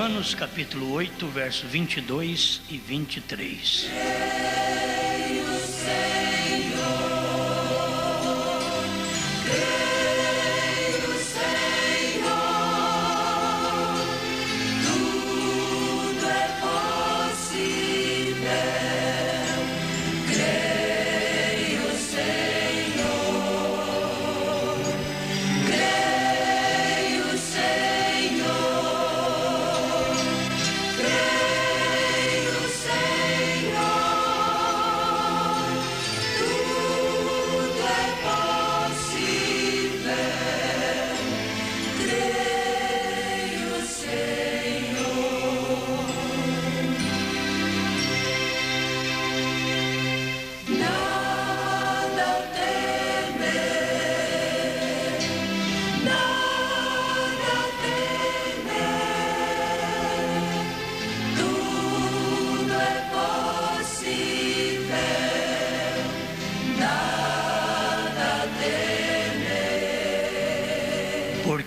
Romanos capítulo 8, verso 22 e 23.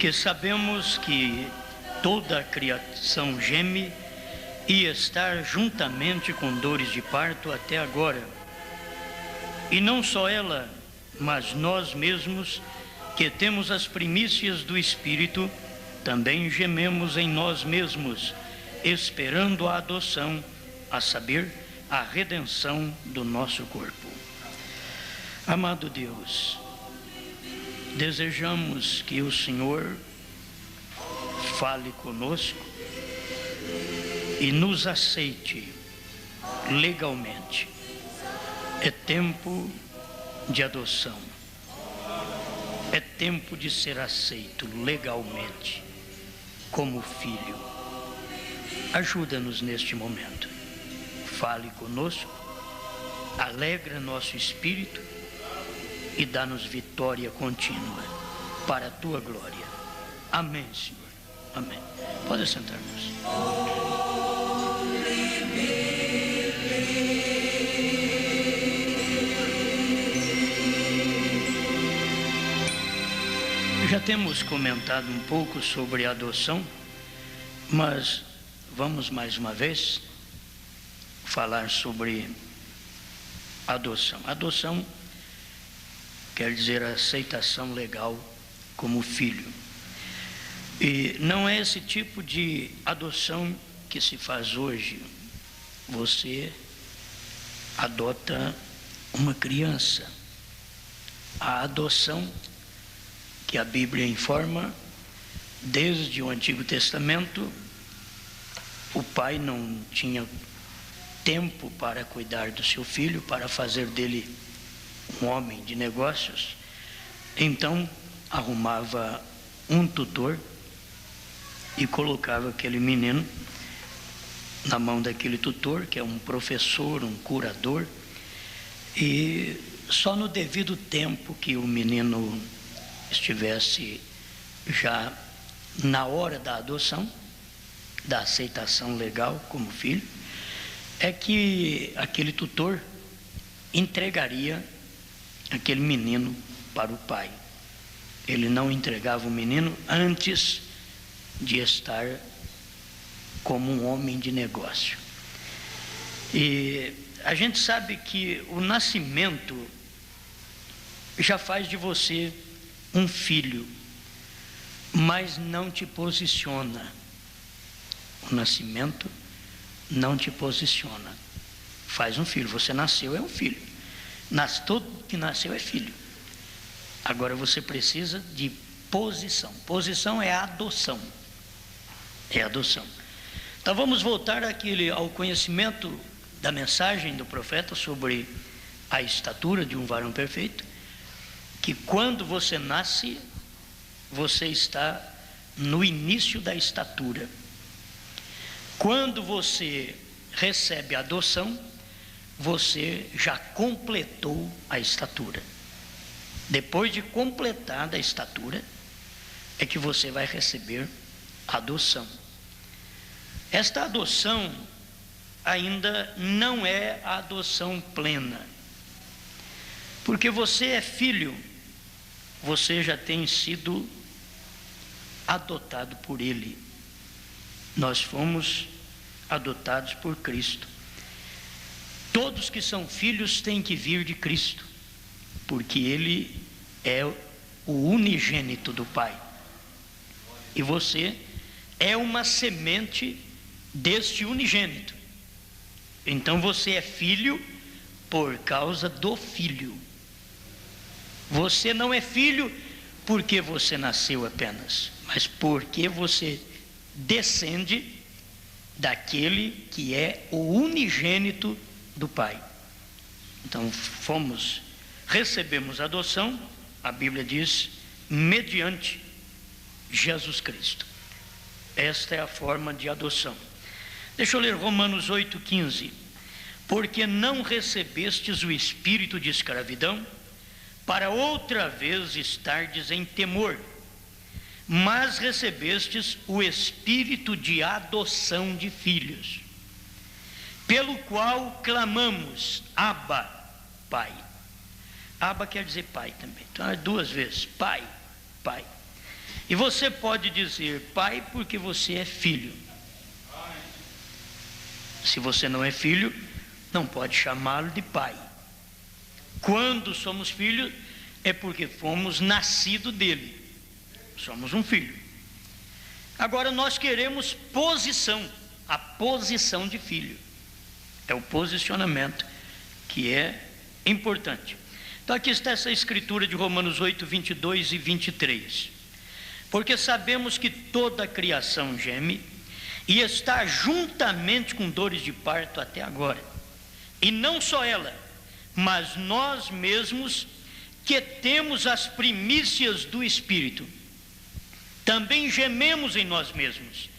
Porque sabemos que toda a criação geme e está juntamente com dores de parto até agora. E não só ela, mas nós mesmos, que temos as primícias do Espírito, também gememos em nós mesmos, esperando a adoção, a saber, a redenção do nosso corpo. Amado Deus, desejamos que o Senhor fale conosco e nos aceite legalmente. É tempo de adoção. É tempo de ser aceito legalmente como filho. Ajuda-nos neste momento. Fale conosco, alegra nosso espírito e dá-nos vitória contínua para a tua glória. Amém, Senhor. Amém. Pode sentar-nos. Já temos comentado um pouco sobre a adoção, mas vamos mais uma vez falar sobre adoção. Adoção quer dizer a aceitação legal como filho. E não é esse tipo de adoção que se faz hoje. Você adota uma criança. A adoção que a Bíblia informa, desde o Antigo Testamento, o pai não tinha tempo para cuidar do seu filho, para fazer dele um homem de negócios, então arrumava um tutor e colocava aquele menino na mão daquele tutor, que é um professor, um curador, e só no devido tempo que o menino estivesse já na hora da adoção, da aceitação legal como filho, é que aquele tutor entregaria aquele menino para o pai. Ele não entregava o menino antes de estar como um homem de negócio. E a gente sabe que o nascimento já faz de você um filho, mas não te posiciona. O nascimento não te posiciona. Faz um filho. Você nasceu, é um filho. Todo que nasceu é filho. Agora você precisa de posição. Posição é adoção. É adoção. Então vamos voltar ao conhecimento da mensagem do profeta sobre a estatura de um varão perfeito, que quando você nasce, você está no início da estatura. Quando você recebe a adoção, você já completou a estatura. Depois de completada a estatura, é que você vai receber a adoção. Esta adoção ainda não é a adoção plena, porque você é filho, você já tem sido adotado por ele. Nós fomos adotados por Cristo. Todos que são filhos têm que vir de Cristo, porque Ele é o unigênito do Pai. E você é uma semente deste unigênito. Então você é filho por causa do Filho. Você não é filho porque você nasceu apenas, mas porque você descende daquele que é o unigênito do Pai. Então recebemos adoção, a Bíblia diz, mediante Jesus Cristo. Esta é a forma de adoção. Deixa eu ler Romanos 8,15. Porque não recebestes o espírito de escravidão, para outra vez estardes em temor, mas recebestes o espírito de adoção de filhos, pelo qual clamamos, Abba, Pai. Abba quer dizer Pai também, então é duas vezes, Pai, Pai. E você pode dizer Pai porque você é filho. Se você não é filho, não pode chamá-lo de Pai. Quando somos filhos, é porque fomos nascidos dele. Somos um filho. Agora nós queremos posição, a posição de filho. É o posicionamento que é importante. Então aqui está essa escritura de Romanos 8, 22 e 23. Porque sabemos que toda a criação geme e está juntamente com dores de parto até agora. E não só ela, mas nós mesmos que temos as primícias do Espírito, também gememos em nós mesmos,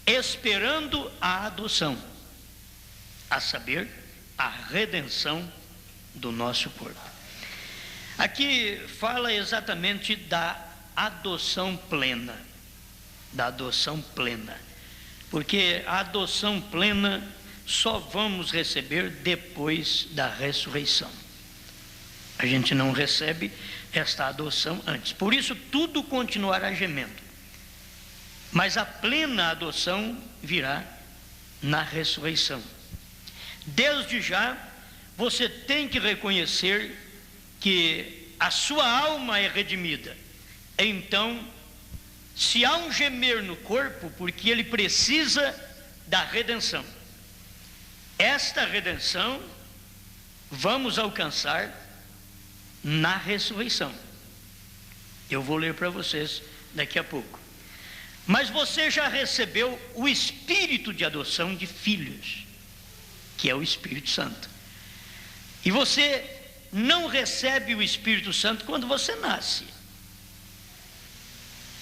esperando a adoção, a saber, a redenção do nosso corpo. Aqui fala exatamente da adoção plena, porque a adoção plena só vamos receber depois da ressurreição. A gente não recebe esta adoção antes, por isso tudo continuará gemendo, mas a plena adoção virá na ressurreição. Desde já você tem que reconhecer que a sua alma é redimida. Então, se há um gemer no corpo, porque ele precisa da redenção. Esta redenção vamos alcançar na ressurreição. Eu vou ler para vocês daqui a pouco. Mas você já recebeu o espírito de adoção de filhos, que é o Espírito Santo. E você não recebe o Espírito Santo quando você nasce.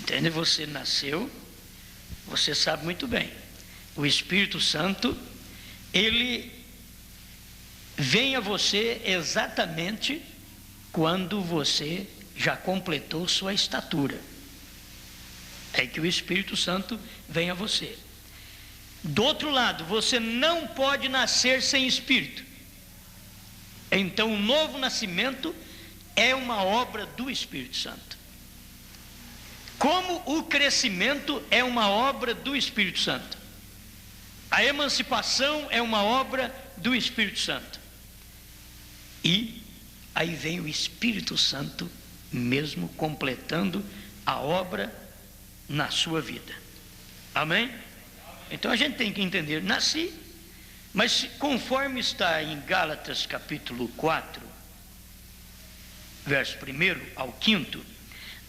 Entende? Você nasceu, você sabe muito bem. O Espírito Santo, ele vem a você exatamente quando você já completou sua estatura. É que o Espírito Santo vem a você. Do outro lado, você não pode nascer sem Espírito. Então, o novo nascimento é uma obra do Espírito Santo. Como o crescimento é uma obra do Espírito Santo. A emancipação é uma obra do Espírito Santo. E aí vem o Espírito Santo mesmo completando a obra na sua vida. Amém? Então a gente tem que entender, nasci, mas conforme está em Gálatas capítulo 4, verso 1 ao 5,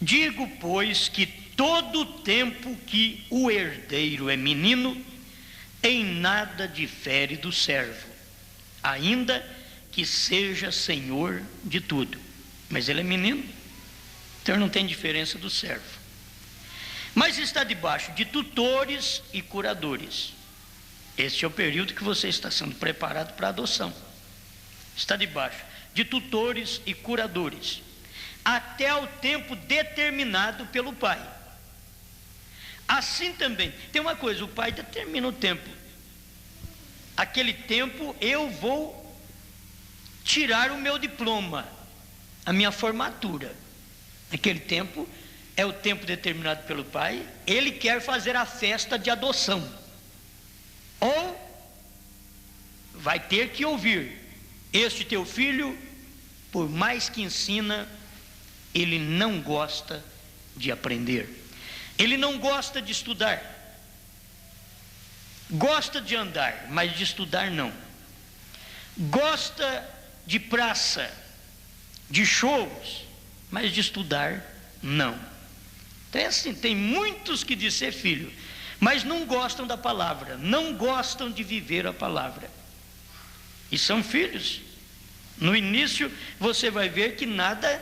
digo, pois, que todo tempo que o herdeiro é menino, em nada difere do servo, ainda que seja senhor de tudo. Mas ele é menino, então não tem diferença do servo. Mas está debaixo de tutores e curadores. Este é o período que você está sendo preparado para a adoção. Está debaixo de tutores e curadores, até o tempo determinado pelo pai. Assim também, tem uma coisa, o pai determina o tempo. Aquele tempo eu vou tirar o meu diploma, a minha formatura. Naquele tempo é o tempo determinado pelo pai. Ele quer fazer a festa de adoção. vai ter que ouvir: este teu filho, por mais que ensina, ele não gosta de aprender, ele não gosta de estudar, gosta de andar, mas de estudar não, gosta de praça, de shows, mas de estudar não. Então é assim, tem muitos que dizem ser filho, mas não gostam da palavra, não gostam de viver a palavra, e são filhos. No início você vai ver que nada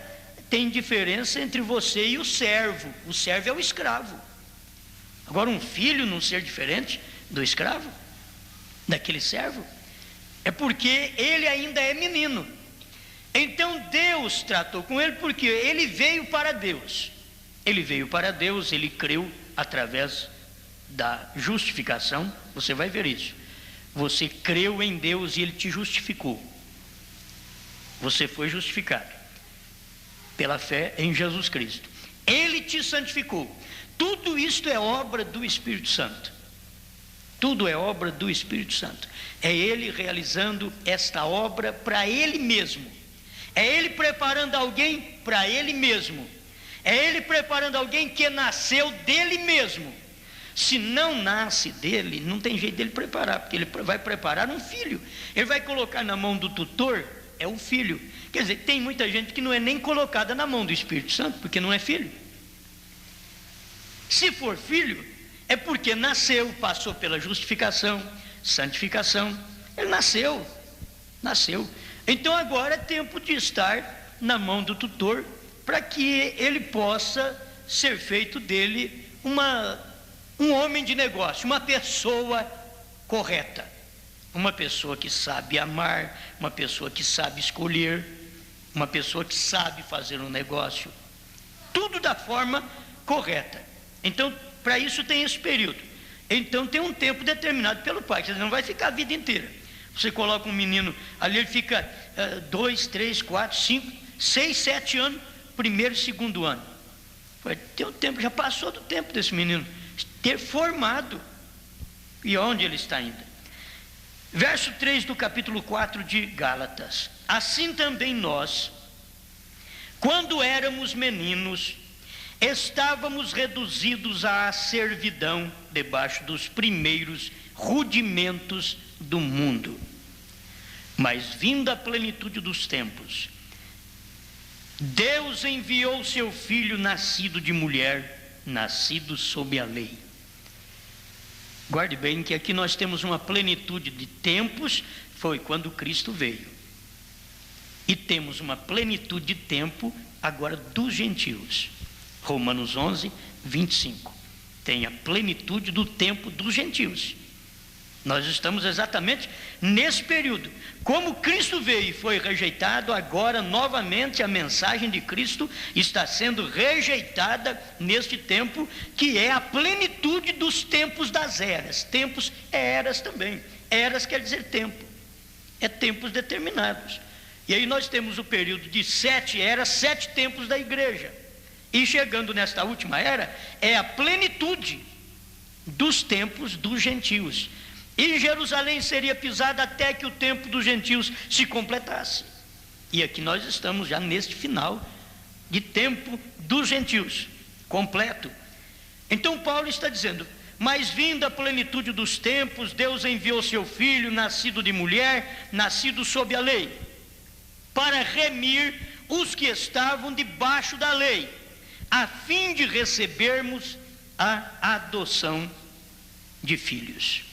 tem diferença entre você e o servo é o escravo. Agora, um filho não ser diferente do escravo, daquele servo, é porque ele ainda é menino. Então Deus tratou com ele, porque ele veio para Deus, ele creu através da justificação. Você vai ver isso, você creu em Deus e ele te justificou, você foi justificado pela fé em Jesus Cristo, ele te santificou. Tudo isto é obra do Espírito Santo, tudo é obra do Espírito Santo, é ele realizando esta obra para ele mesmo, é ele preparando alguém para ele mesmo, é ele preparando alguém que nasceu dele mesmo. Se não nasce dele, não tem jeito dele preparar, porque ele vai preparar um filho, ele vai colocar na mão do tutor, é o filho. Quer dizer, tem muita gente que não é nem colocada na mão do Espírito Santo, porque não é filho. Se for filho, é porque nasceu, passou pela justificação, santificação, ele nasceu. Então agora é tempo de estar na mão do tutor, para que ele possa ser feito dele um homem de negócio, uma pessoa correta, uma pessoa que sabe amar, uma pessoa que sabe escolher, uma pessoa que sabe fazer um negócio, tudo da forma correta. Então, para isso tem esse período. Então tem um tempo determinado pelo pai, que não vai ficar a vida inteira. Você coloca um menino ali, ele fica 2, 3, 4, 5, 6, 7 anos, primeiro e segundo ano. Tem um tempo, já passou do tempo desse menino ter formado. E onde ele está ainda? Verso 3 do capítulo 4 de Gálatas: assim também nós, quando éramos meninos, estávamos reduzidos à servidão debaixo dos primeiros rudimentos do mundo. Mas vinda a plenitude dos tempos, Deus enviou seu filho, nascido de mulher, nascido sob a lei. Guarde bem que aqui nós temos uma plenitude de tempos, foi quando Cristo veio, e temos uma plenitude de tempo agora dos gentios. Romanos 11, 25, tem a plenitude do tempo dos gentios. Nós estamos exatamente nesse período. Como Cristo veio e foi rejeitado, agora novamente a mensagem de Cristo está sendo rejeitada neste tempo, que é a plenitude dos tempos das eras. Tempos é eras também. Eras quer dizer tempo, é tempos determinados. E aí nós temos o período de 7 eras, 7 tempos da igreja. E chegando nesta última era, é a plenitude dos tempos dos gentios. E Jerusalém seria pisada até que o tempo dos gentios se completasse. E aqui nós estamos já neste final de tempo dos gentios, completo. Então Paulo está dizendo: mas vinda a plenitude dos tempos, Deus enviou seu filho, nascido de mulher, nascido sob a lei, para remir os que estavam debaixo da lei, a fim de recebermos a adoção de filhos.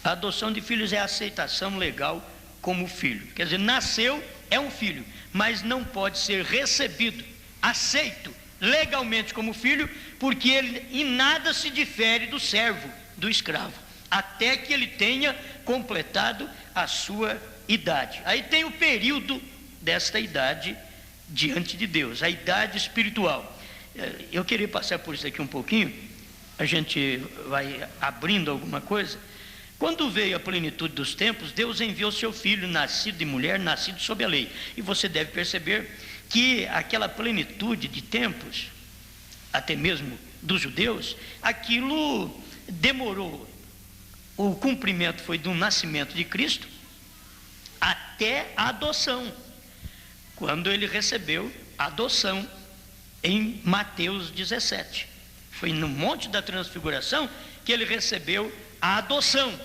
A adoção de filhos é a aceitação legal como filho. Quer dizer, nasceu, é um filho, mas não pode ser recebido, aceito legalmente como filho, porque ele em nada se difere do servo, do escravo, até que ele tenha completado a sua idade. Aí tem o período desta idade diante de Deus, a idade espiritual. Eu queria passar por isso aqui um pouquinho, a gente vai abrindo alguma coisa. Quando veio a plenitude dos tempos, Deus enviou seu filho, nascido de mulher, nascido sob a lei. E você deve perceber que aquela plenitude de tempos, até mesmo dos judeus, aquilo demorou. O cumprimento foi do nascimento de Cristo, até a adoção, quando ele recebeu a adoção em Mateus 17. Foi no Monte da Transfiguração que ele recebeu a adoção.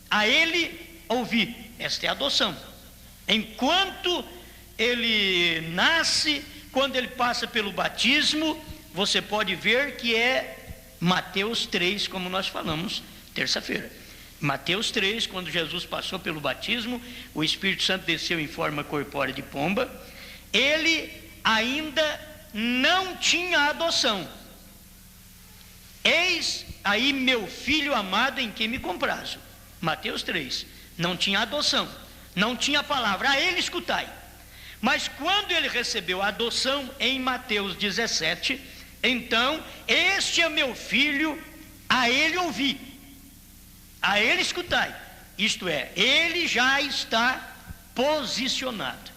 A ele ouvir, esta é a adoção. Enquanto ele nasce, quando ele passa pelo batismo, você pode ver que é Mateus 3, como nós falamos terça-feira. Mateus 3, quando Jesus passou pelo batismo, o Espírito Santo desceu em forma corpórea de pomba, ele ainda não tinha adoção. Eis aí meu filho amado em quem me comprazo. Mateus 3, não tinha adoção, não tinha palavra, a ele escutai. Mas quando ele recebeu a adoção em Mateus 17, então, este é meu filho, a ele ouvi, a ele escutai. Isto é, ele já está posicionado,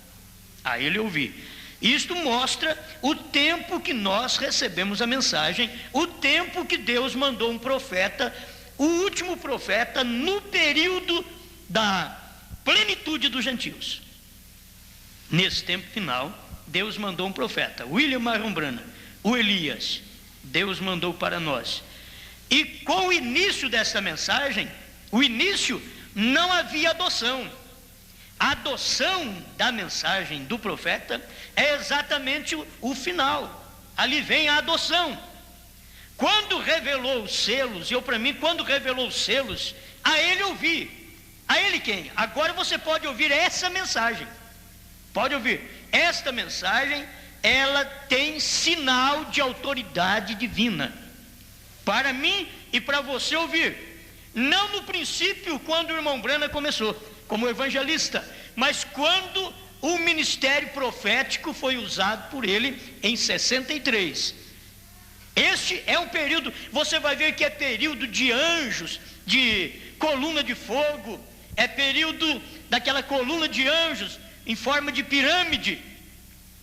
a ele ouvi. Isto mostra o tempo que nós recebemos a mensagem, o tempo que Deus mandou um profeta, o último profeta no período da plenitude dos gentios. Nesse tempo final, Deus mandou um profeta, William Marion Branham, o Elias, Deus mandou para nós. E com o início dessa mensagem, o início, não havia adoção. A adoção da mensagem do profeta é exatamente o final. Ali vem a adoção. Quando revelou os selos, quando revelou os selos, a ele ouvi. A ele quem? Agora você pode ouvir essa mensagem. Pode ouvir. Esta mensagem, ela tem sinal de autoridade divina. Para mim e para você ouvir. Não no princípio, quando o irmão Branham começou como evangelista, mas quando o ministério profético foi usado por ele em 63. Este é um período, você vai ver que é período de anjos, de coluna de fogo, é período daquela coluna de anjos em forma de pirâmide,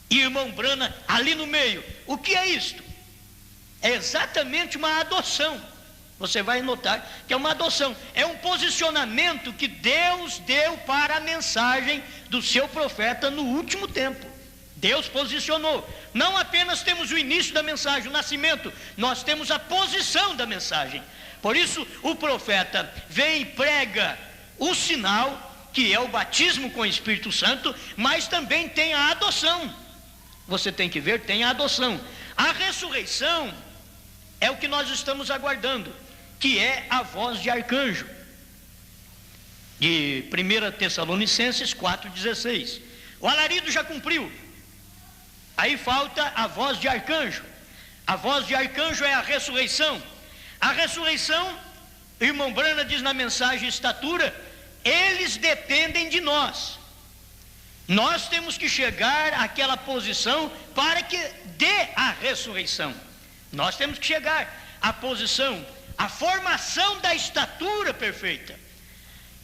e irmão Branham ali no meio. O que é isto? É exatamente uma adoção. Você vai notar que é uma adoção, é um posicionamento que Deus deu para a mensagem do seu profeta no último tempo. Deus posicionou. Não apenas temos o início da mensagem, o nascimento, nós temos a posição da mensagem. Por isso o profeta vem e prega o sinal, que é o batismo com o Espírito Santo, mas também tem a adoção. Você tem que ver, tem a adoção. A ressurreição é o que nós estamos aguardando, que é a voz de arcanjo, de 1 Tessalonicenses 4,16. O alarido já cumpriu, aí falta a voz de arcanjo. A voz de arcanjo é a ressurreição. A ressurreição, irmão Branham diz na mensagem estatura, eles dependem de nós. Nós temos que chegar àquela posição para que dê a ressurreição. Nós temos que chegar à posição, a formação da estatura perfeita.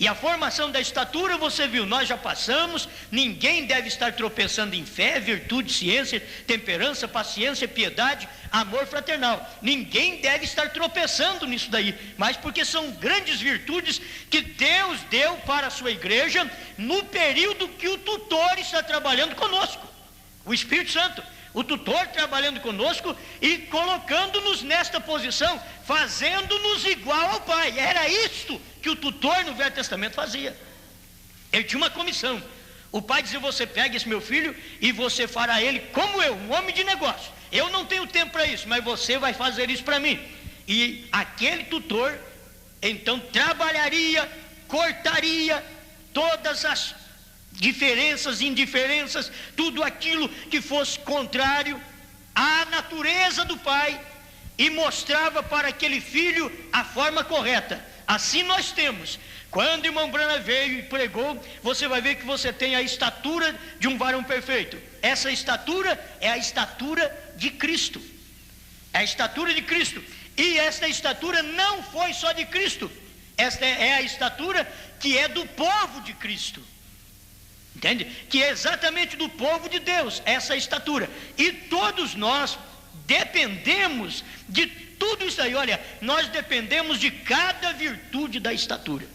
E a formação da estatura, você viu, nós já passamos. Ninguém deve estar tropeçando em fé, virtude, ciência, temperança, paciência, piedade, amor fraternal. Ninguém deve estar tropeçando nisso daí, mas porque são grandes virtudes que Deus deu para a sua igreja no período que o tutor está trabalhando conosco, o Espírito Santo. O tutor trabalhando conosco e colocando-nos nesta posição, fazendo-nos igual ao Pai. Era isto que o tutor no Velho Testamento fazia. Ele tinha uma comissão. O pai dizia: você pega esse meu filho e você fará ele como eu, um homem de negócio. Eu não tenho tempo para isso, mas você vai fazer isso para mim. E aquele tutor então trabalharia, cortaria todas as diferenças, indiferenças, tudo aquilo que fosse contrário à natureza do pai, e mostrava para aquele filho a forma correta. Assim nós temos. Quando o irmão Branham veio e pregou, você vai ver que você tem a estatura de um varão perfeito. Essa estatura é a estatura de Cristo. É a estatura de Cristo. E esta estatura não foi só de Cristo. Esta é a estatura que é do povo de Cristo. Entende? Que é exatamente do povo de Deus, essa estatura. E todos nós dependemos de tudo isso aí. Olha, nós dependemos de cada virtude da estatura.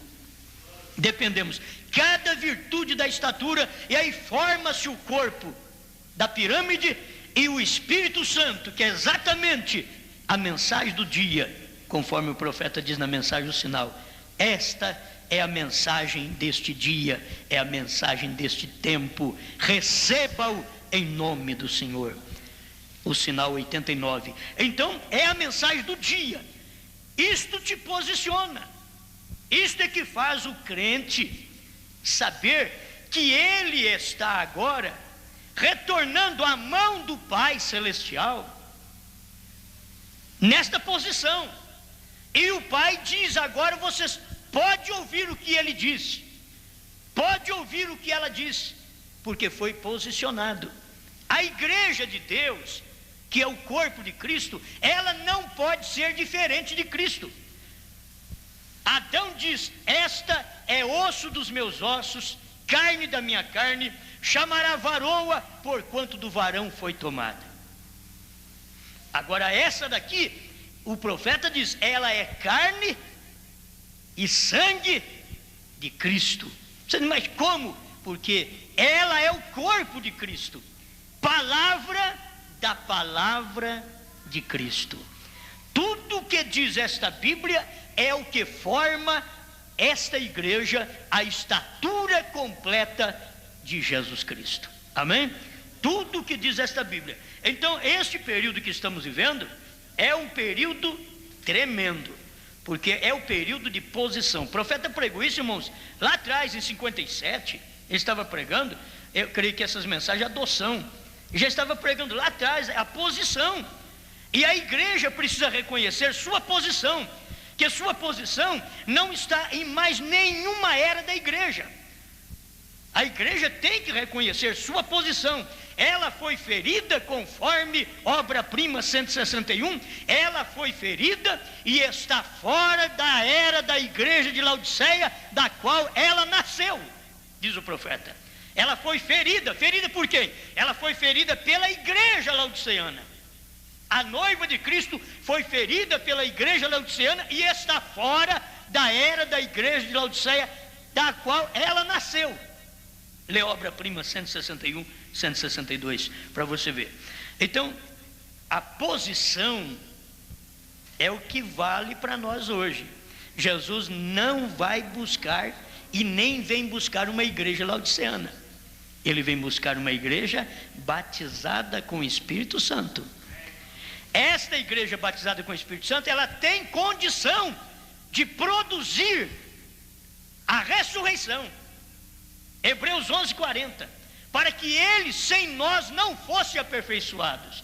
dependemos. Cada virtude da estatura, e aí forma-se o corpo da pirâmide, e o Espírito Santo, que é exatamente a mensagem do dia, conforme o profeta diz na mensagem do sinal. Esta é a mensagem deste dia, é a mensagem deste tempo. Receba-o em nome do Senhor. O sinal 89. Então é a mensagem do dia. Isto te posiciona. Isto é que faz o crente saber que ele está agora retornando à mão do Pai Celestial nesta posição. E o Pai diz agora: vocês podem ouvir o que ele disse, pode ouvir o que ela disse, porque foi posicionado. A igreja de Deus, que é o corpo de Cristo, ela não pode ser diferente de Cristo. Adão diz: esta é osso dos meus ossos, carne da minha carne, chamará varoa, porquanto do varão foi tomada. Agora essa daqui, o profeta diz, ela é carne e sangue de Cristo. Você não, mas como? Porque ela é o corpo de Cristo, palavra da palavra de Cristo. Tudo que diz esta Bíblia é o que forma esta igreja, a estatura completa de Jesus Cristo. Amém? Tudo que diz esta Bíblia. Então este período que estamos vivendo é um período tremendo, porque é o período de posição. O profeta pregou isso, irmãos, lá atrás em 57, ele estava pregando, eu creio que essas mensagens de adoção, ele já estava pregando lá atrás a posição. E a igreja precisa reconhecer sua posição, que sua posição não está em mais nenhuma era da igreja. A igreja tem que reconhecer sua posição. Ela foi ferida conforme obra-prima 161, ela foi ferida e está fora da era da igreja de Laodiceia, da qual ela nasceu, diz o profeta. Ela foi ferida, ferida por quem? Ela foi ferida pela igreja laodiceana. A noiva de Cristo foi ferida pela igreja laodiceana e está fora da era da igreja de Laodiceia, da qual ela nasceu. Lê obra-prima 161, 162, para você ver. Então, a posição é o que vale para nós hoje. Jesus não vai buscar e nem vem buscar uma igreja laodiceana. Ele vem buscar uma igreja batizada com o Espírito Santo. Esta igreja batizada com o Espírito Santo, ela tem condição de produzir a ressurreição. Hebreus 11:40, para que eles sem nós não fossem aperfeiçoados.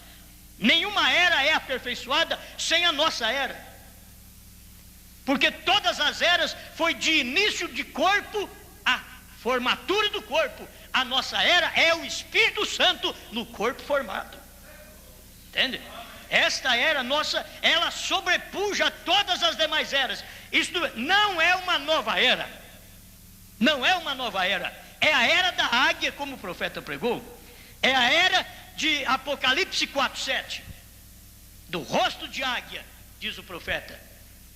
Nenhuma era é aperfeiçoada sem a nossa era, porque todas as eras foi de início de corpo a formatura do corpo. A nossa era é o Espírito Santo no corpo formado, entende? Esta era nossa, ela sobrepuja todas as demais eras. Isto não é uma nova era, não é uma nova era. É a era da águia, como o profeta pregou. É a era de Apocalipse 4:7, do rosto de águia, diz o profeta.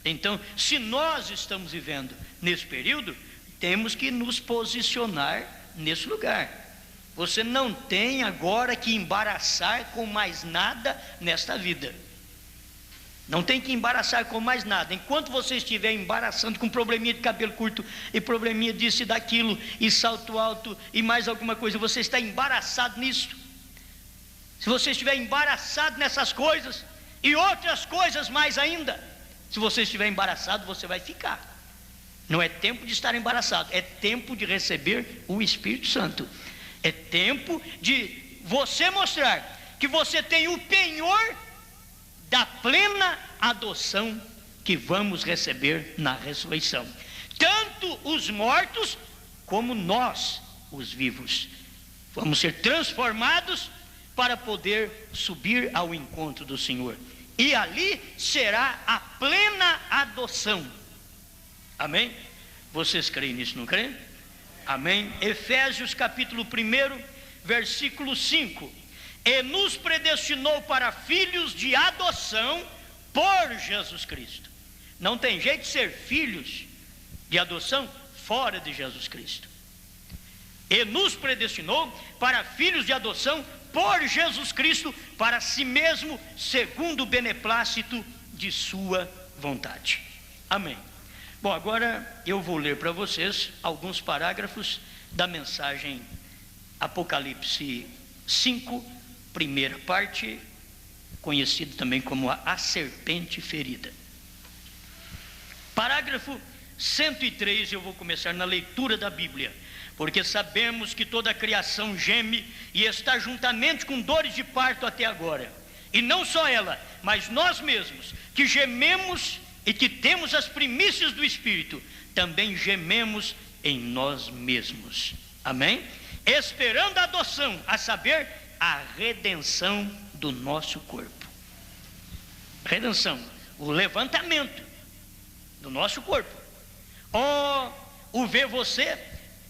Então, se nós estamos vivendo nesse período, temos que nos posicionar nesse lugar. Você não tem agora que embaraçar com mais nada nesta vida. Não tem que embaraçar com mais nada. Enquanto você estiver embaraçando com probleminha de cabelo curto, e probleminha disso e daquilo, e salto alto, e mais alguma coisa, você está embaraçado nisso. Se você estiver embaraçado nessas coisas, e outras coisas mais ainda, se você estiver embaraçado, você vai ficar. Não é tempo de estar embaraçado, é tempo de receber o Espírito Santo. É tempo de você mostrar que você tem o penhor da plena adoção que vamos receber na ressurreição. Tanto os mortos como nós, os vivos, vamos ser transformados para poder subir ao encontro do Senhor. E ali será a plena adoção. Amém? Vocês creem nisso, não creem? Amém? Efésios capítulo 1, versículo 5. E nos predestinou para filhos de adoção por Jesus Cristo. Não tem jeito de ser filhos de adoção fora de Jesus Cristo. E nos predestinou para filhos de adoção por Jesus Cristo, para si mesmo, segundo o beneplácito de sua vontade. Amém. Bom, agora eu vou ler para vocês alguns parágrafos da mensagem Apocalipse 5, primeira parte, conhecido também como a serpente ferida. Parágrafo 103, eu vou começar na leitura da Bíblia. Porque sabemos que toda a criação geme e está juntamente com dores de parto até agora. E não só ela, mas nós mesmos, que gememos e que temos as primícias do Espírito, também gememos em nós mesmos. Amém? Esperando a adoção, a saber, a redenção do nosso corpo. Redenção, o levantamento do nosso corpo. O ver você...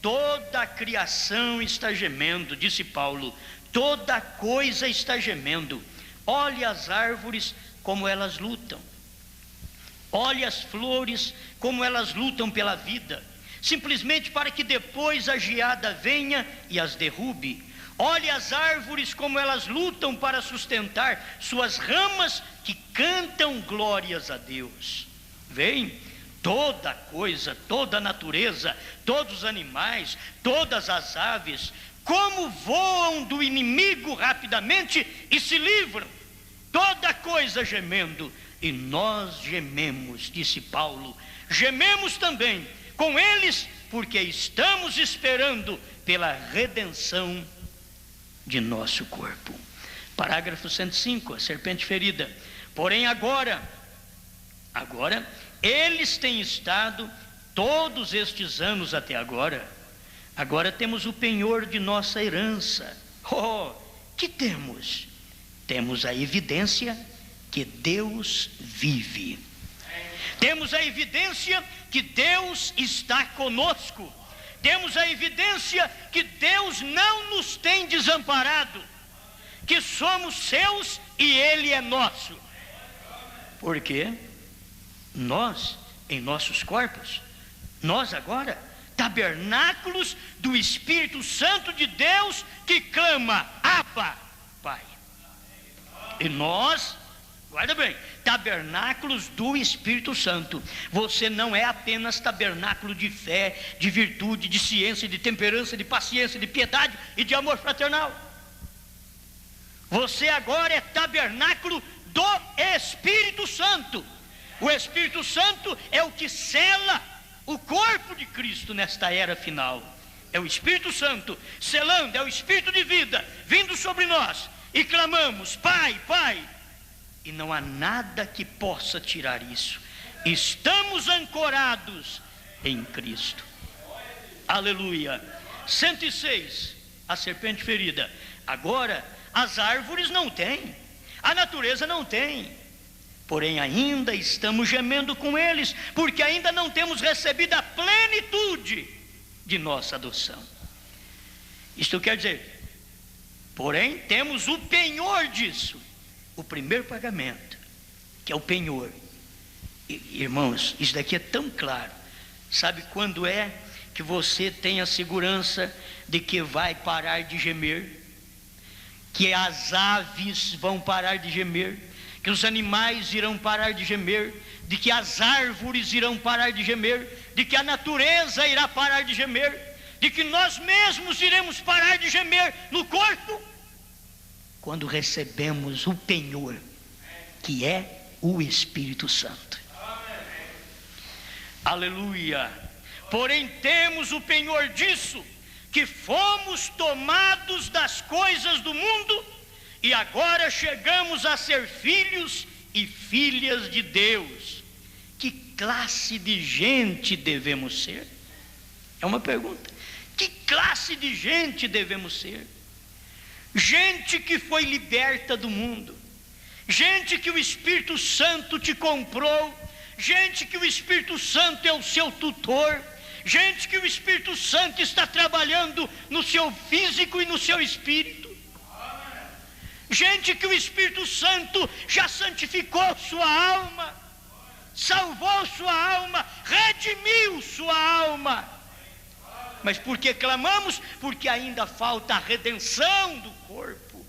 Toda a criação está gemendo, disse Paulo, toda coisa está gemendo. Olhe as árvores como elas lutam, olhe as flores como elas lutam pela vida, simplesmente para que depois a geada venha e as derrube. Olhe as árvores como elas lutam para sustentar suas ramas que cantam glórias a Deus. Vem. Toda coisa, toda a natureza, todos os animais, todas as aves, como voam do inimigo rapidamente e se livram, toda coisa gemendo, e nós gememos, disse Paulo, gememos também com eles, porque estamos esperando pela redenção de nosso corpo. Parágrafo 105, a serpente ferida. Porém agora eles têm estado todos estes anos até agora. Agora temos o penhor de nossa herança. Que temos? Temos a evidência que Deus vive. Temos a evidência que Deus está conosco. Temos a evidência que Deus não nos tem desamparado, que somos seus e Ele é nosso. Por quê? Nós, em nossos corpos, nós agora, tabernáculos do Espírito Santo de Deus, que clama, Abba, Pai. E nós, guarda bem, tabernáculos do Espírito Santo. Você não é apenas tabernáculo de fé, de virtude, de ciência, de temperança, de paciência, de piedade e de amor fraternal. Você agora é tabernáculo do Espírito Santo. O Espírito Santo é o que sela o corpo de Cristo nesta era final. É o Espírito Santo selando, é o Espírito de vida vindo sobre nós. E clamamos, Pai, Pai. E não há nada que possa tirar isso. Estamos ancorados em Cristo. Aleluia. 106, a serpente ferida. Agora, as árvores não têm, a natureza não tem. Porém ainda estamos gemendo com eles, porque ainda não temos recebido a plenitude de nossa adoção. Isto quer dizer, porém temos o penhor disso, o primeiro pagamento, que é o penhor. Irmãos, isso daqui é tão claro. Sabe quando é que você tem a segurança de que vai parar de gemer? Que as aves vão parar de gemer, que os animais irão parar de gemer, de que as árvores irão parar de gemer, de que a natureza irá parar de gemer, de que nós mesmos iremos parar de gemer no corpo, quando recebemos o penhor, que é o Espírito Santo. Aleluia. Porém temos o penhor disso, que fomos tomados das coisas do mundo e agora chegamos a ser filhos e filhas de Deus. Que classe de gente devemos ser? É uma pergunta. Que classe de gente devemos ser? Gente que foi liberta do mundo, gente que o Espírito Santo te comprou, gente que o Espírito Santo é o seu tutor, gente que o Espírito Santo está trabalhando no seu físico e no seu espírito, gente que o Espírito Santo já santificou sua alma, salvou sua alma, redimiu sua alma, Mas por que clamamos? Porque ainda falta a redenção do corpo.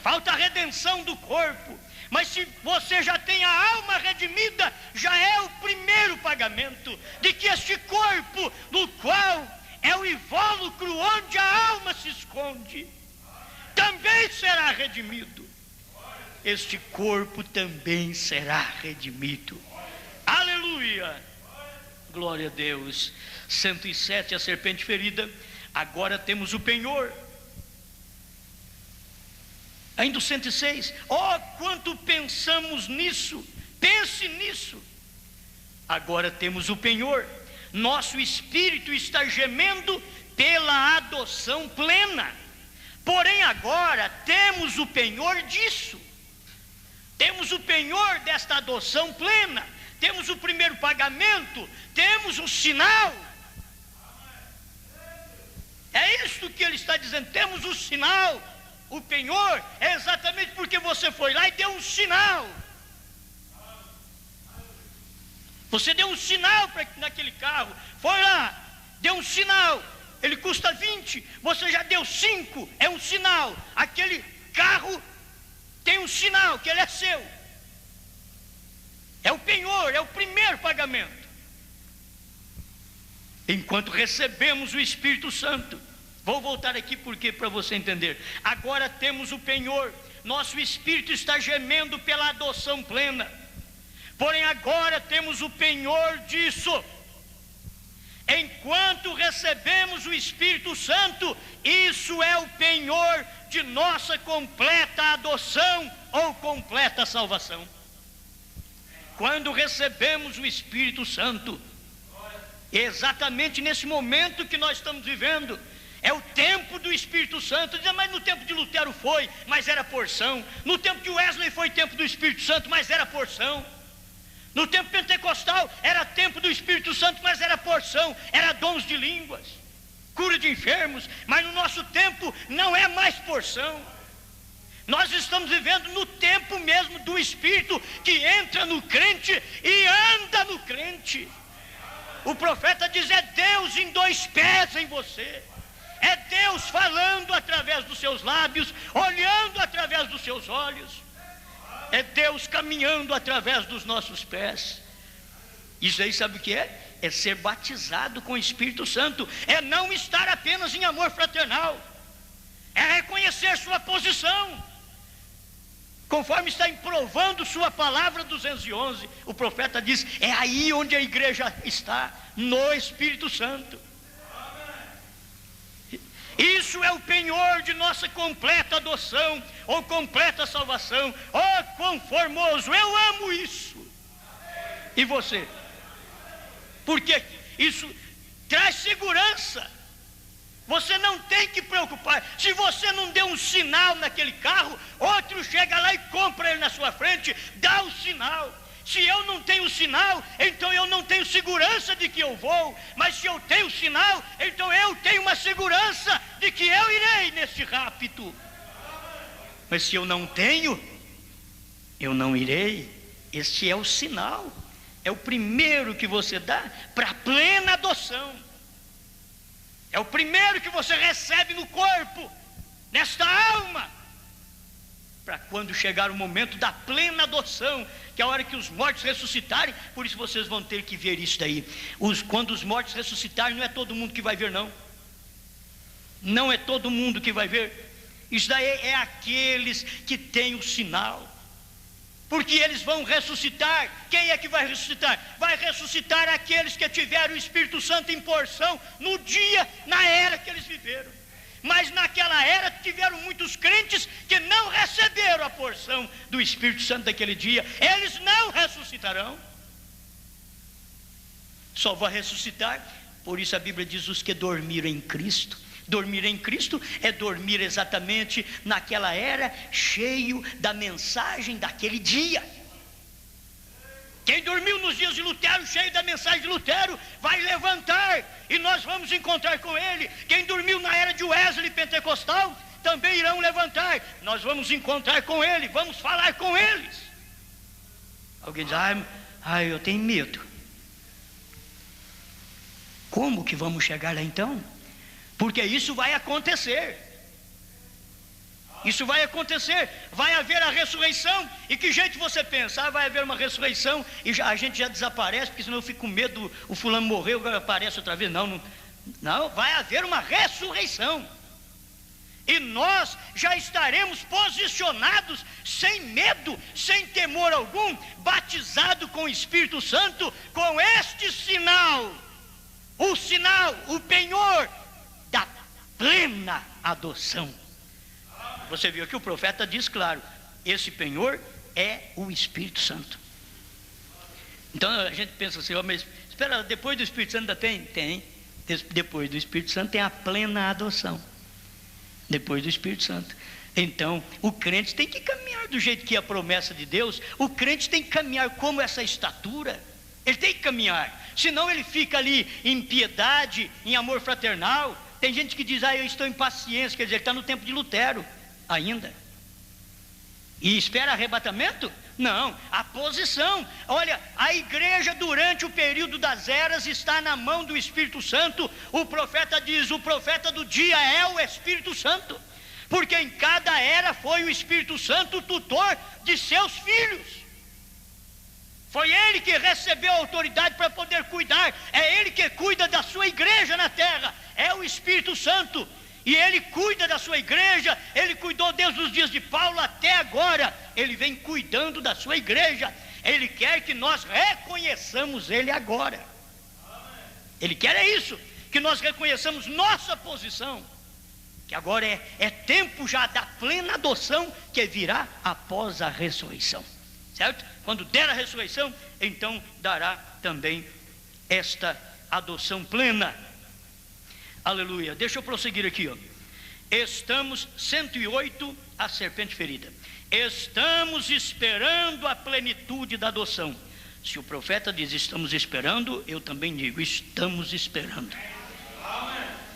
Falta a redenção do corpo. Mas se você já tem a alma redimida, já é o primeiro pagamento de que este corpo, no qual é o invólucro onde a alma se esconde, também será redimido. Este corpo também será redimido. Aleluia! Glória a Deus. 107, a serpente ferida. Agora temos o penhor. Ainda o 106. Oh, quanto pensamos nisso. Pense nisso. Agora temos o penhor. Nosso espírito está gemendo pela adoção plena. Porém agora temos o penhor disso. Temos o penhor desta adoção plena. Temos o primeiro pagamento. Temos o sinal. É isso que ele está dizendo. Temos o sinal. O penhor é exatamente porque você foi lá e deu um sinal. Você deu um sinal naquele carro. Foi lá, deu um sinal. Ele custa 20, você já deu 5. É um sinal. Aquele carro tem um sinal que ele é seu. É o penhor, é o primeiro pagamento. Enquanto recebemos o Espírito Santo. Vou voltar aqui porque para você entender. Agora temos o penhor. Nosso espírito está gemendo pela adoção plena. Porém agora temos o penhor disso. Enquanto recebemos o Espírito Santo, isso é o penhor de nossa completa adoção ou completa salvação. Quando recebemos o Espírito Santo, exatamente nesse momento que nós estamos vivendo, é o tempo do Espírito Santo. Diz, mas no tempo de Lutero foi, mas era porção. No tempo de Wesley foi tempo do Espírito Santo, mas era porção. No tempo pentecostal era tempo do Espírito Santo, mas era porção. Era dons de línguas, cura de enfermos. Mas no nosso tempo não é mais porção. Nós estamos vivendo no tempo mesmo do Espírito, que entra no crente e anda no crente. O profeta diz, é Deus em 2 pés em você. É Deus falando através dos seus lábios, olhando através dos seus olhos. É Deus caminhando através dos nossos pés. Isso aí sabe o que é? É ser batizado com o Espírito Santo. É não estar apenas em amor fraternal. É reconhecer sua posição. Conforme está provando sua palavra 211, o profeta diz, é aí onde a igreja está, no Espírito Santo. Isso é o penhor de nossa completa adoção ou completa salvação. Oh, quão formoso! Eu amo isso. E você? Porque isso traz segurança. Você não tem que preocupar. Se você não deu um sinal naquele carro, outro chega lá e compra ele na sua frente, dá o sinal. Se eu não tenho sinal, então eu não tenho segurança de que eu vou. Mas se eu tenho sinal, então eu tenho uma segurança de que eu irei neste rapto. Mas se eu não tenho, eu não irei. Este é o sinal. É o primeiro que você dá para a plena adoção. É o primeiro que você recebe no corpo, nesta alma. Para quando chegar o momento da plena adoção, que é a hora que os mortos ressuscitarem. Por isso vocês vão ter que ver isso daí. Quando os mortos ressuscitarem, não é todo mundo que vai ver, não. Não é todo mundo que vai ver. Isso daí é aqueles que têm o sinal. Porque eles vão ressuscitar. Quem é que vai ressuscitar? Vai ressuscitar aqueles que tiveram o Espírito Santo em porção no dia, na era que eles viveram. Mas naquela era tiveram muitos crentes que não receberam a porção do Espírito Santo daquele dia. Eles não ressuscitarão. Só vão ressuscitar. Por isso a Bíblia diz os que dormiram em Cristo. Dormir em Cristo é dormir exatamente naquela era, cheio da mensagem daquele dia. Quem dormiu nos dias de Lutero, cheio da mensagem de Lutero, vai levantar e nós vamos encontrar com ele. Quem dormiu na era de Wesley pentecostal, também irão levantar. Nós vamos encontrar com ele, vamos falar com eles. Alguém diz, eu tenho medo. Como que vamos chegar lá então? Porque isso vai acontecer. Isso vai acontecer, vai haver a ressurreição. E que jeito você pensa? Vai haver uma ressurreição e a gente já desaparece, porque senão eu fico com medo, o fulano morreu, agora aparece outra vez. Não, vai haver uma ressurreição. E nós já estaremos posicionados, sem medo, sem temor algum, batizado com o Espírito Santo, com este sinal, o penhor da plena adoção. Você viu que o profeta diz claro, esse penhor é o Espírito Santo. Então a gente pensa assim, mas espera, depois do Espírito Santo ainda tem. Depois do Espírito Santo tem a plena adoção. Depois do Espírito Santo. Então o crente tem que caminhar do jeito que é a promessa de Deus. O crente tem que caminhar como essa estatura. Ele tem que caminhar, senão ele fica ali em piedade, em amor fraternal. Tem gente que diz, eu estou em paciência, quer dizer, ele está no tempo de Lutero ainda, e espera arrebatamento? Não, a posição. Olha, a igreja durante o período das eras está na mão do Espírito Santo. O profeta diz, o profeta do dia é o Espírito Santo, porque em cada era foi o Espírito Santo o tutor de seus filhos. Foi ele que recebeu a autoridade para poder cuidar. É ele que cuida da sua igreja na terra, é o Espírito Santo. E ele cuida da sua igreja. Ele cuidou desde os dias de Paulo até agora. Ele vem cuidando da sua igreja. Ele quer que nós reconheçamos ele agora. Ele quer isso, que nós reconheçamos nossa posição, que agora é tempo já da plena adoção, que virá após a ressurreição, certo? Quando der a ressurreição, então dará também esta adoção plena. Aleluia. Deixa eu prosseguir aqui, Estamos, 108, a serpente ferida. Estamos esperando a plenitude da adoção. Se o profeta diz estamos esperando, eu também digo estamos esperando.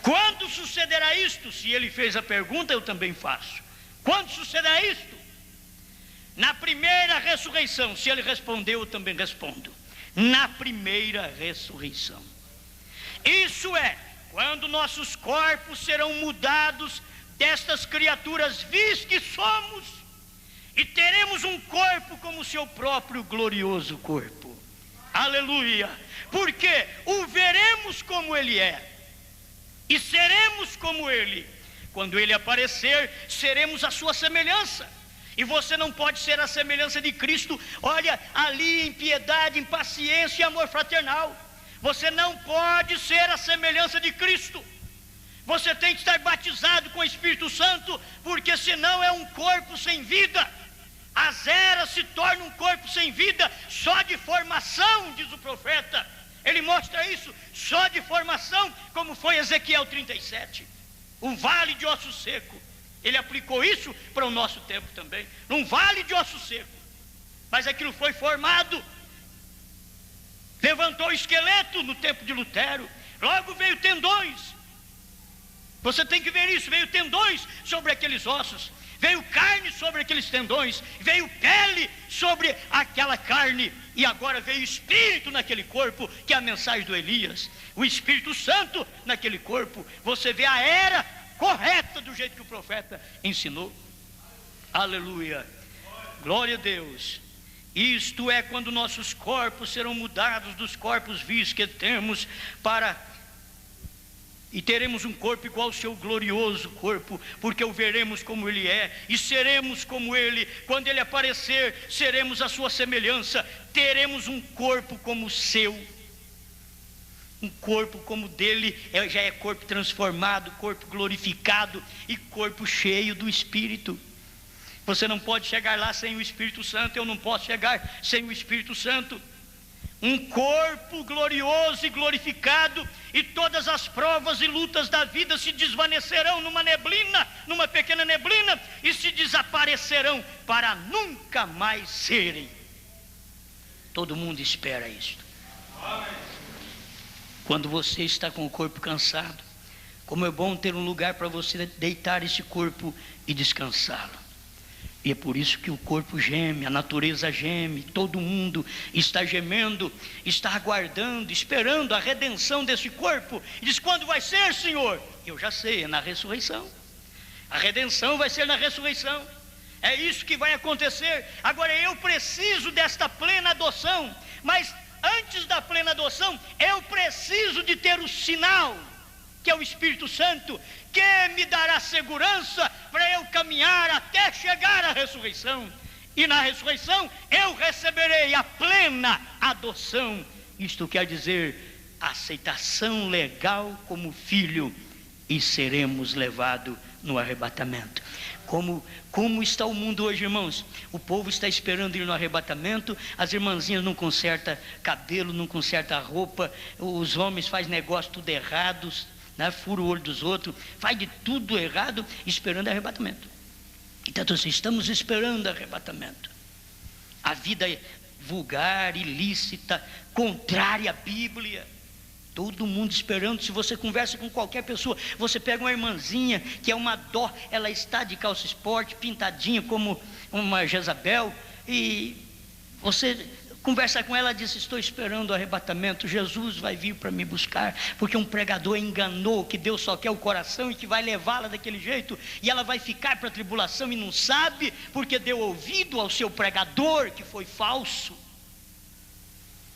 Quando sucederá isto? Se ele fez a pergunta, eu também faço. Quando sucederá isto? Na primeira ressurreição. Se ele respondeu, eu também respondo. Na primeira ressurreição. Isso é, quando nossos corpos serão mudados destas criaturas vis que somos, e teremos um corpo como o seu próprio glorioso corpo. Aleluia! Porque o veremos como ele é, e seremos como ele. Quando ele aparecer, seremos a sua semelhança. E você não pode ser a semelhança de Cristo, olha, ali em piedade, em paciência e amor fraternal. Você não pode ser a semelhança de Cristo. Você tem que estar batizado com o Espírito Santo, porque senão é um corpo sem vida. As eras se tornam um corpo sem vida, só de formação, diz o profeta. Ele mostra isso, só de formação, como foi Ezequiel 37. Um vale de osso seco. Ele aplicou isso para o nosso tempo também, num vale de osso seco. Mas aquilo foi formado. Levantou o esqueleto no tempo de Lutero. Logo veio tendões. Você tem que ver isso, veio tendões sobre aqueles ossos, veio carne sobre aqueles tendões, veio pele sobre aquela carne, e agora veio espírito naquele corpo, que é a mensagem do Elias, o Espírito Santo naquele corpo. Você vê a era correta do jeito que o profeta ensinou. Aleluia, glória a Deus. Isto é quando nossos corpos serão mudados dos corpos vis que temos e teremos um corpo igual ao seu glorioso corpo, porque o veremos como ele é, e seremos como ele. Quando ele aparecer, seremos a sua semelhança, teremos um corpo como o seu, um corpo como o dele, já é corpo transformado, corpo glorificado e corpo cheio do Espírito. Você não pode chegar lá sem o Espírito Santo, eu não posso chegar sem o Espírito Santo. Um corpo glorioso e glorificado, e todas as provas e lutas da vida se desvanecerão numa neblina, numa pequena neblina, e se desaparecerão para nunca mais serem. Todo mundo espera isto. Quando você está com o corpo cansado, como é bom ter um lugar para você deitar esse corpo e descansá-lo. E é por isso que o corpo geme, a natureza geme, todo mundo está gemendo, está aguardando, esperando a redenção desse corpo. E diz: quando vai ser, Senhor? Eu já sei, é na ressurreição. A redenção vai ser na ressurreição. É isso que vai acontecer. Agora eu preciso desta plena adoção. Mas antes da plena adoção, eu preciso de ter o sinal, que é o Espírito Santo, que me dará segurança para eu caminhar até chegar à ressurreição. E na ressurreição eu receberei a plena adoção. Isto quer dizer aceitação legal como filho, e seremos levados no arrebatamento. Como está o mundo hoje, irmãos? O povo está esperando ir no arrebatamento. As irmãzinhas não consertam cabelo, não consertam roupa. Os homens fazem negócio tudo errados, né? Fura o olho dos outros, faz de tudo errado, esperando arrebatamento. Então assim, estamos esperando arrebatamento. A vida é vulgar, ilícita, contrária à Bíblia. Todo mundo esperando. Se você conversa com qualquer pessoa, você pega uma irmãzinha que é uma dó, ela está de calça esporte, pintadinha como uma Jezabel, e você conversa com ela e diz: estou esperando o arrebatamento, Jesus vai vir para me buscar, porque um pregador enganou que Deus só quer o coração e que vai levá-la daquele jeito, e ela vai ficar para a tribulação e não sabe, porque deu ouvido ao seu pregador que foi falso,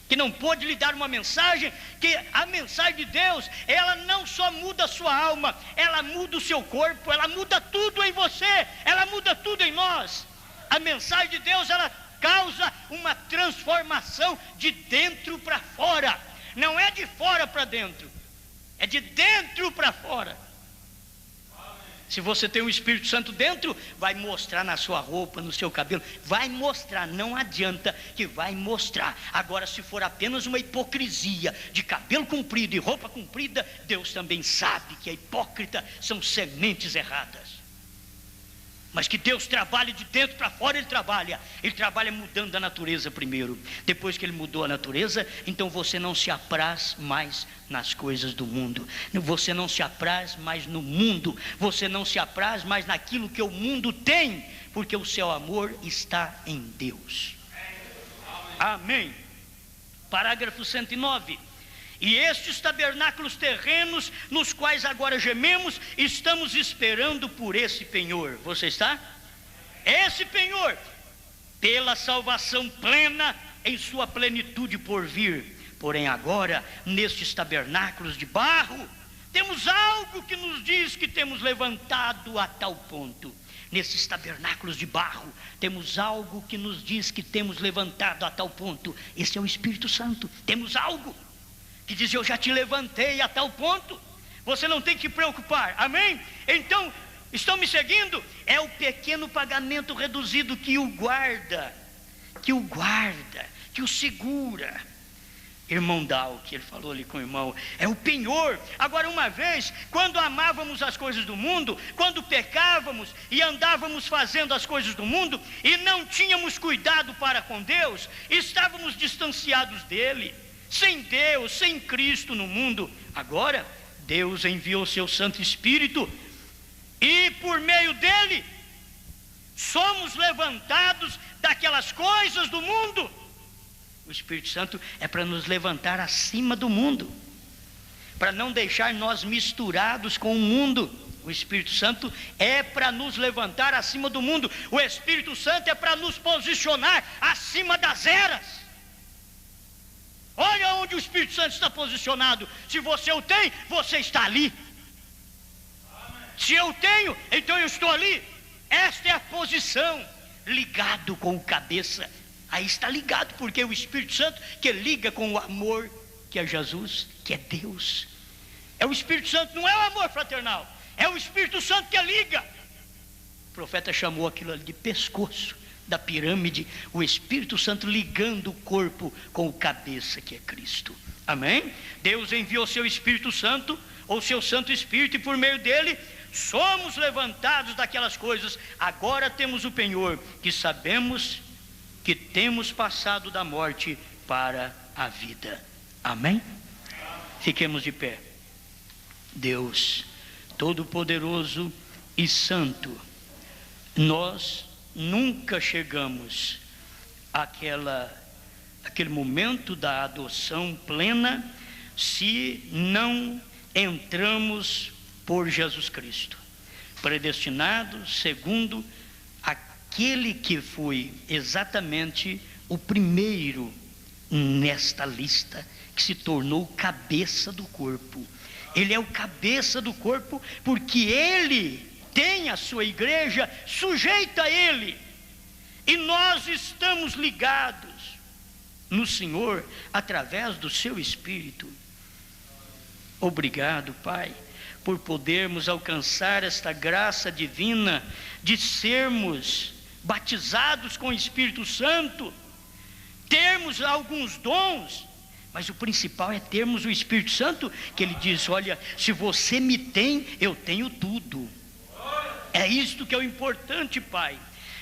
que não pôde lhe dar uma mensagem. Que a mensagem de Deus, ela não só muda a sua alma, ela muda o seu corpo, ela muda tudo em você, ela muda tudo em nós. A mensagem de Deus, ela causa uma transformação de dentro para fora. Não é de fora para dentro, é de dentro para fora. Se você tem o Espírito Santo dentro, vai mostrar na sua roupa, no seu cabelo, vai mostrar, não adianta que vai mostrar. Agora, se for apenas uma hipocrisia de cabelo comprido e roupa comprida, Deus também sabe que a hipócrita são sementes erradas. Mas que Deus trabalhe de dentro para fora, Ele trabalha mudando a natureza primeiro. Depois que Ele mudou a natureza, então você não se apraz mais nas coisas do mundo, você não se apraz mais no mundo, você não se apraz mais naquilo que o mundo tem, porque o seu amor está em Deus. Amém. Parágrafo 109. E estes tabernáculos terrenos, nos quais agora gememos, estamos esperando por esse penhor. Você está? Esse penhor, pela salvação plena, em sua plenitude por vir. Porém agora, nestes tabernáculos de barro, temos algo que nos diz que temos levantado a tal ponto. Nesses tabernáculos de barro, temos algo que nos diz que temos levantado a tal ponto. Esse é o Espírito Santo. Temos algo que diz: eu já te levantei a tal ponto, você não tem que preocupar. Amém? Então, estão me seguindo? É o pequeno pagamento reduzido que o guarda, que o segura. Irmão Dal, que ele falou ali com o irmão, é o penhor. Agora, uma vez, quando amávamos as coisas do mundo, quando pecávamos e andávamos fazendo as coisas do mundo, e não tínhamos cuidado para com Deus, estávamos distanciados dele, sem Deus, sem Cristo no mundo. Agora, Deus enviou o seu Santo Espírito, e por meio dele, somos levantados daquelas coisas do mundo. O Espírito Santo é para nos levantar acima do mundo, para não deixar nós misturados com o mundo. O Espírito Santo é para nos levantar acima do mundo. O Espírito Santo é para nos posicionar acima das eras. Olha onde o Espírito Santo está posicionado. Se você o tem, você está ali. Se eu tenho, então eu estou ali. Esta é a posição, ligado com o cabeça. Aí está ligado, porque é o Espírito Santo que liga com o amor, que é Jesus, que é Deus. É o Espírito Santo, não é o amor fraternal, é o Espírito Santo que liga. O profeta chamou aquilo ali de pescoço da pirâmide, o Espírito Santo ligando o corpo com o cabeça, que é Cristo. Amém? Deus enviou seu Espírito Santo, ou seu Santo Espírito, e por meio dele somos levantados daquelas coisas. Agora temos o penhor, que sabemos que temos passado da morte para a vida. Amém? Fiquemos de pé. Deus Todo-Poderoso e Santo, nós nunca chegamos àquele momento da adoção plena se não entramos por Jesus Cristo, predestinado segundo aquele que foi exatamente o primeiro nesta lista, que se tornou cabeça do corpo. Ele é o cabeça do corpo porque ele tem a sua igreja sujeita a ele, e nós estamos ligados no Senhor através do seu Espírito. Obrigado, Pai, por podermos alcançar esta graça divina de sermos batizados com o Espírito Santo, termos alguns dons, mas o principal é termos o Espírito Santo, que ele diz: olha, se você me tem, eu tenho tudo. É isto que é o importante, Pai.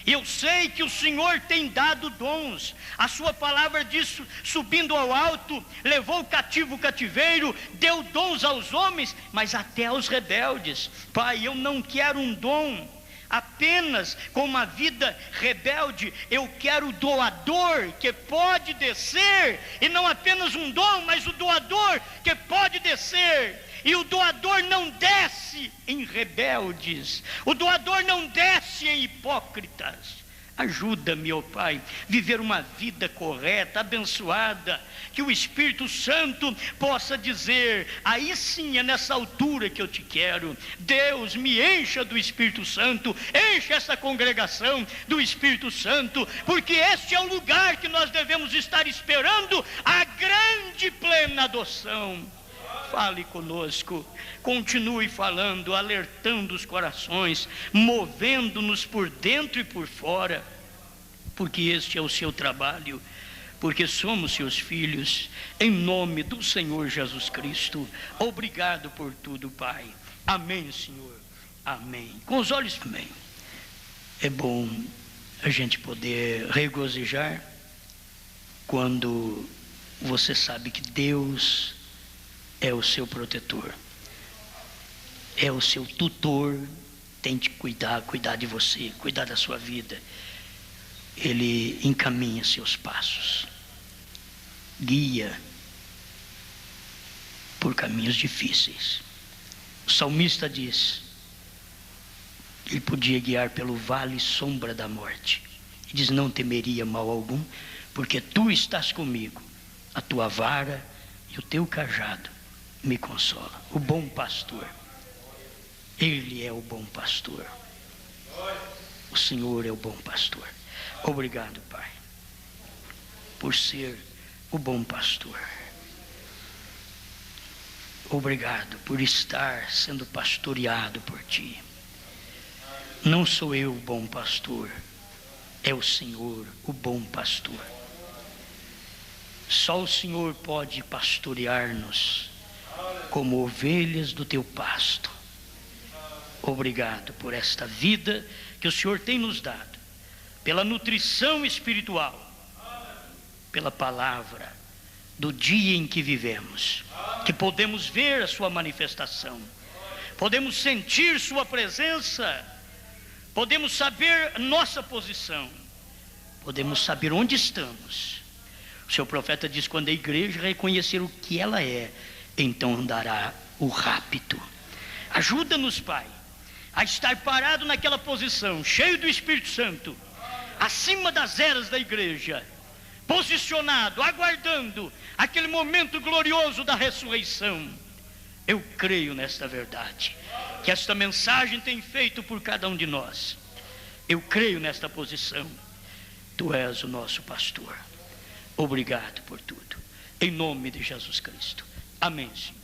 Eu sei que o Senhor tem dado dons. A sua palavra diz: subindo ao alto, levou o cativo o cativeiro, deu dons aos homens, mas até aos rebeldes. Pai, eu não quero um dom apenas com uma vida rebelde. Eu quero o doador que pode descer, e não apenas um dom, mas o doador que pode descer. E o doador não desce em rebeldes, o doador não desce em hipócritas. Ajuda-me, ó Pai, viver uma vida correta, abençoada, que o Espírito Santo possa dizer: aí sim é nessa altura que eu te quero. Deus, me encha do Espírito Santo, encha essa congregação do Espírito Santo, porque este é o lugar que nós devemos estar esperando a grande plena adoção. Fale conosco, continue falando, alertando os corações, movendo-nos por dentro e por fora, porque este é o seu trabalho, porque somos seus filhos, em nome do Senhor Jesus Cristo. Obrigado por tudo, Pai. Amém, Senhor. Amém. Com os olhos também. É bom a gente poder regozijar quando você sabe que Deus é o seu protetor, é o seu tutor, tem de cuidar de você, cuidar da sua vida. Ele encaminha seus passos, guia por caminhos difíceis. O salmista diz: ele podia guiar pelo vale sombra da morte, e diz: não temeria mal algum, porque tu estás comigo, a tua vara e o teu cajado me consola. O bom pastor, ele é o bom pastor. O Senhor é o bom pastor. Obrigado, Pai, por ser o bom pastor. Obrigado por estar sendo pastoreado por ti. Não sou eu o bom pastor, é o Senhor o bom pastor. Só o Senhor pode pastorear-nos como ovelhas do teu pasto. Obrigado por esta vida que o Senhor tem nos dado, pela nutrição espiritual, pela palavra do dia em que vivemos, que podemos ver a sua manifestação, podemos sentir sua presença, podemos saber nossa posição, podemos saber onde estamos. O seu profeta diz: quando a igreja reconhecer o que ela é, então andará o rápido. Ajuda-nos, Pai, a estar parado naquela posição, cheio do Espírito Santo, acima das eras da igreja, posicionado, aguardando aquele momento glorioso da ressurreição. Eu creio nesta verdade, que esta mensagem tem feito por cada um de nós. Eu creio nesta posição. Tu és o nosso pastor. Obrigado por tudo, em nome de Jesus Cristo. Amém, Senhor.